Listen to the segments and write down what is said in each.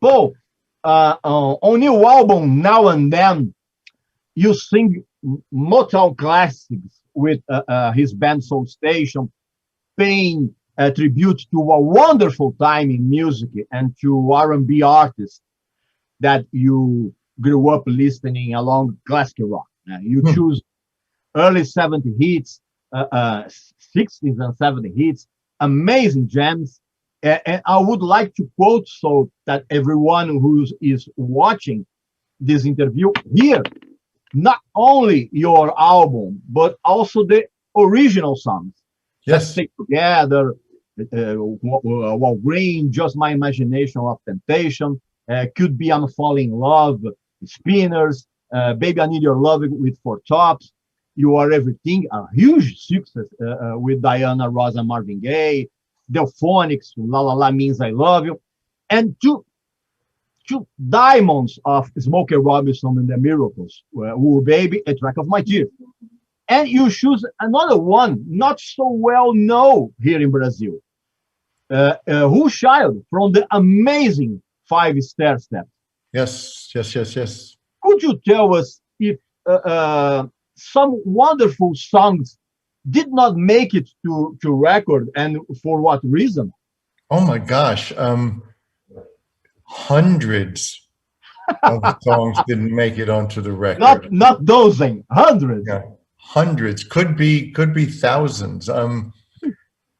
Paul, on your album Now and Then, you sing Motown classics with his band Soul Station, paying a tribute to a wonderful time in music and to R&B artists that you grew up listening along classic rock. You choose early 70 hits, 60s and 70 hits, amazing gems. And I would like to quote so that everyone who is watching this interview here, not only your album, but also the original songs. Yes. Let's Stick Together, Walgreen, Just My Imagination of Temptation, Could Be I'm Falling in Love, Spinners, Baby I Need Your Love with Four Tops, You Are Everything, a huge success with Diana Ross and Marvin Gaye, Delphonics, La La La Means I Love You, and two diamonds of Smokey Robinson and the Miracles, Ooh Baby, A Track of My Tears. And you choose another one, not so well known here in Brazil, Who Child, from the amazing Five Stair Steps. Yes. Could you tell us if some wonderful songs did not make it to record, and for what reason? Oh my gosh, hundreds of songs didn't make it onto the record. Not dozens, hundreds. Yeah, hundreds, could be thousands.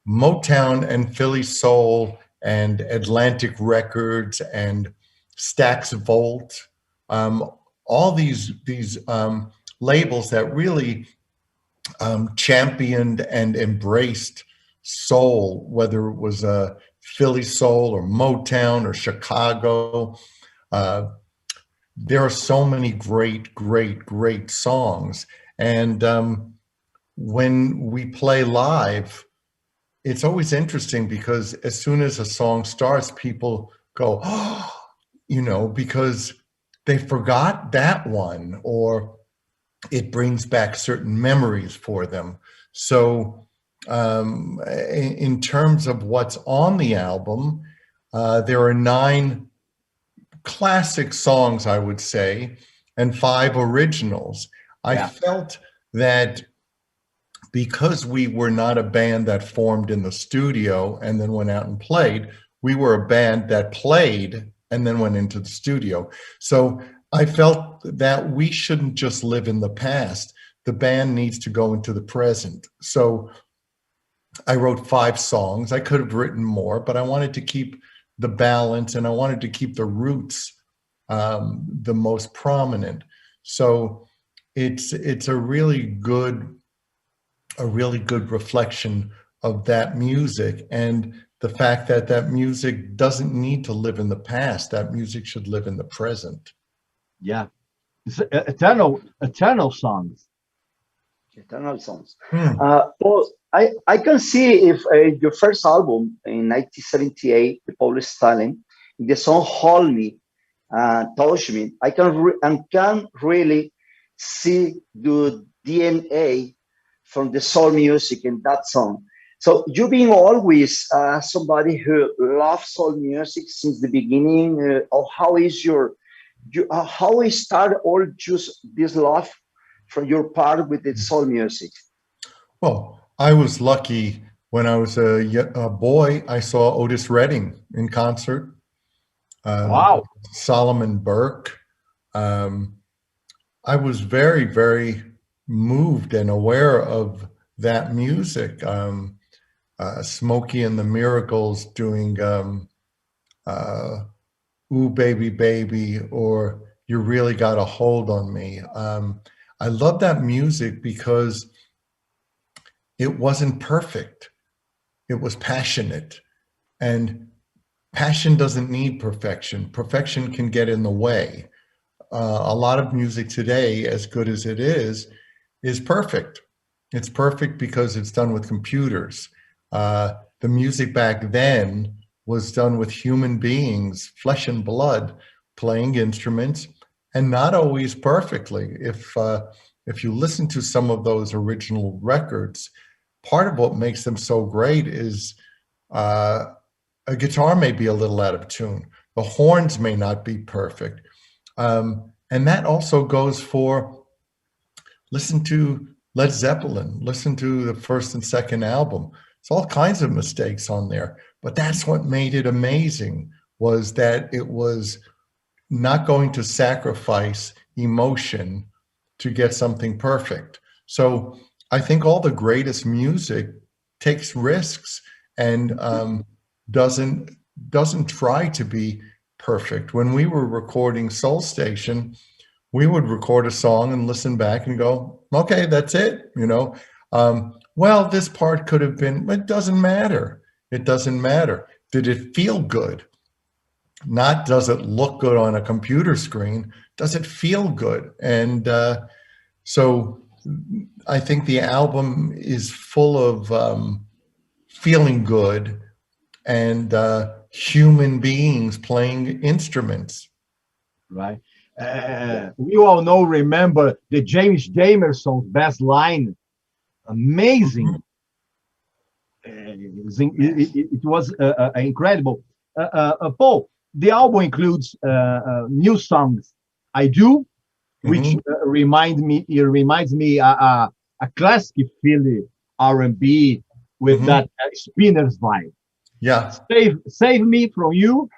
Motown and Philly Soul and Atlantic Records and Stax Volt, all these labels that really championed and embraced soul, whether it was Philly Soul or Motown or Chicago. There are so many great songs. And when we play live, it's always interesting because as soon as a song starts, people go, oh, because they forgot that one, or it brings back certain memories for them. So in terms of what's on the album, there are 9 classic songs, I would say, and 5 originals. I felt that because we were not a band that formed in the studio and then went out and played, we were a band that played and then went into the studio. So I felt that we shouldn't just live in the past. The band needs to go into the present. So I wrote 5 songs. I could have written more, but I wanted to keep the balance and I wanted to keep the roots the most prominent. So it's a really good reflection of that music, and the fact that music doesn't need to live in the past. That music should live in the present. Yeah, it's eternal songs. Eternal songs. Well, I can see if your first album in 1978, the Paul Stanley, the song "Hold Me," "Touch Me," I can really see the DNA from the soul music in that song. So you being always somebody who loves soul music since the beginning, or how it started all just this love from your part with the soul music? Well, I was lucky when I was a boy. I saw Otis Redding in concert. Wow. Solomon Burke. I was very, very moved and aware of that music. Smokey and the Miracles doing Ooh Baby Baby, or You Really Got a Hold on Me. I love that music because it wasn't perfect. It was passionate, and passion doesn't need perfection. Perfection can get in the way. A lot of music today, as good as it is perfect. It's perfect because it's done with computers. The music back then was done with human beings, flesh and blood, playing instruments, and not always perfectly. If you listen to some of those original records, part of what makes them so great is a guitar may be a little out of tune, The horns may not be perfect. And that also goes for, listen to Led Zeppelin, listen to the first and second album. It's all kinds of mistakes on there, but that's what made it amazing, was that it was not going to sacrifice emotion to get something perfect. So I think all the greatest music takes risks and doesn't try to be perfect. When we were recording Soul Station, we would record a song and listen back and go, okay, that's it, you know. Well, this part could have been, it doesn't matter. It doesn't matter. Did it feel good? Not does it look good on a computer screen, does it feel good? And so I think the album is full of feeling good and human beings playing instruments. Right. We all remember the James Jamerson's best line. Amazing. It was incredible. Paul, the album includes new songs. I Do, which reminds me a classic Philly R&B with that Spinners vibe. Yeah. Save Me From You,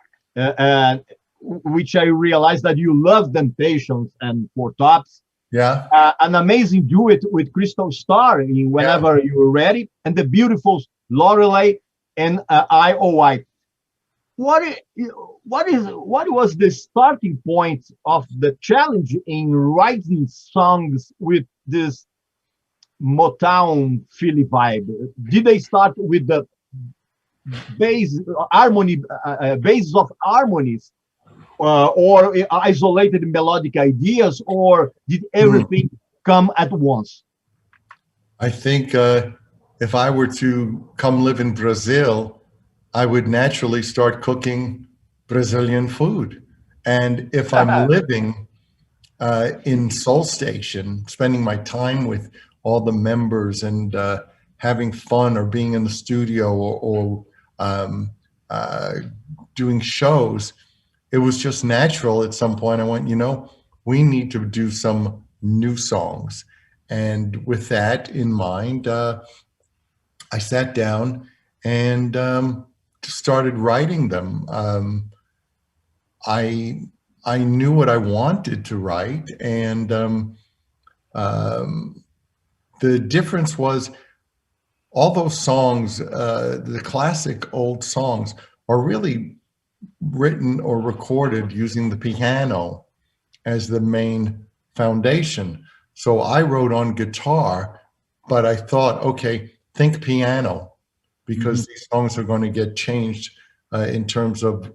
which I realized that you love Temptations and Four Tops. Yeah. An amazing duet with Crystal Starr in Whenever You're Ready, and the beautiful Lorelei and IOI. What was the starting point of the challenge in writing songs with this Motown Philly vibe? Did they start with the basis of harmonies, or isolated melodic ideas, or did everything come at once? I think if I were to come live in Brazil, I would naturally start cooking Brazilian food. And if I'm living in Soul Station, spending my time with all the members and having fun, or being in the studio, or doing shows, it was just natural. At some point I went, you know, we need to do some new songs. And with that in mind, I sat down and started writing them. I knew what I wanted to write, and the difference was all those songs, the classic old songs, are really written or recorded using the piano as the main foundation. So I wrote on guitar, but I thought, okay, think piano, because these songs are going to get changed in terms of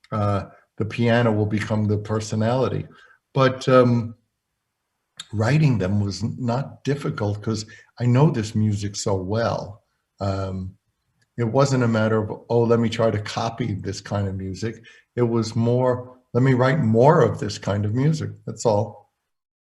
the piano will become the personality. But writing them was not difficult because I know this music so well. It wasn't a matter of, oh, let me try to copy this kind of music. It was more, let me write more of this kind of music. That's all.